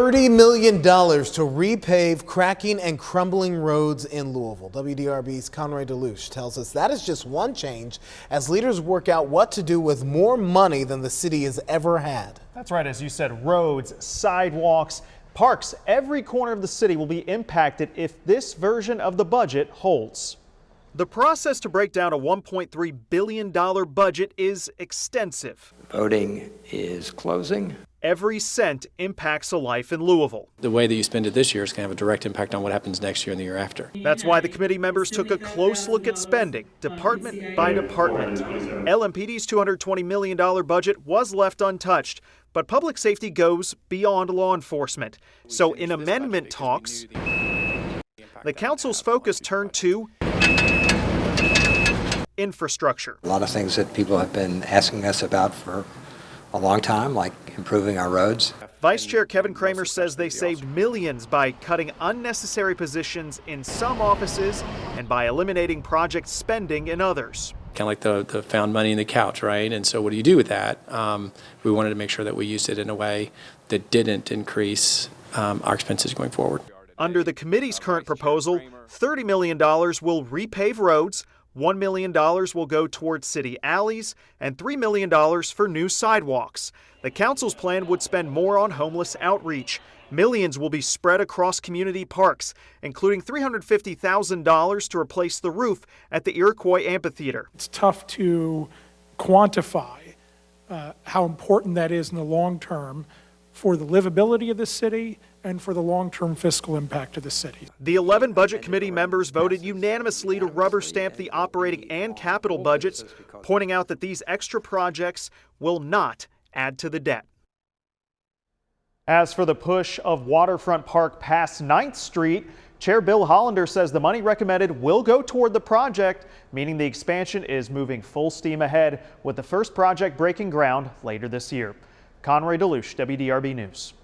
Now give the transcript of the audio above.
$30 million to repave cracking and crumbling roads in Louisville. WDRB's Conrad DeLuche tells us that is just one change as leaders work out what to do with more money than the city has ever had. That's right. As you said, roads, sidewalks, parks, every corner of the city will be impacted if this version of the budget holds. The process to break down a $1.3 billion budget is extensive. Voting is closing. Every cent impacts a life in Louisville. The way that you spend it this year is going to have a direct impact on what happens next year and the year after. That's why the committee members took a close look at spending, department by department. LMPD's $220 million budget was left untouched, but public safety goes beyond law enforcement. So in amendment talks, the council's focus turned to infrastructure. A lot of things that people have been asking us about for a long time, like improving our roads. Vice Chair Kevin Kramer says they saved millions by cutting unnecessary positions in some offices and by eliminating project spending in others. Kind of like the found money in the couch, right? And so what do you do with that? We wanted to make sure that we used it in a way that didn't increase our expenses going forward. Under the committee's current proposal, $30 million will repave roads, $1 million will go towards city alleys, and $3 million for new sidewalks. The council's plan would spend more on homeless outreach. Millions will be spread across community parks, including $350,000 to replace the roof at the Iroquois Amphitheater. It's tough to quantify how important that is in the long term for the livability of the city and for the long-term fiscal impact of the city. The 11 Budget Committee members voted unanimously to rubber stamp the operating and capital budgets, pointing out that these extra projects will not add to the debt. As for the push of Waterfront Park past 9th Street, Chair Bill Hollander says the money recommended will go toward the project, meaning the expansion is moving full steam ahead with the first project breaking ground later this year. Conrad DeLuche, WDRB News.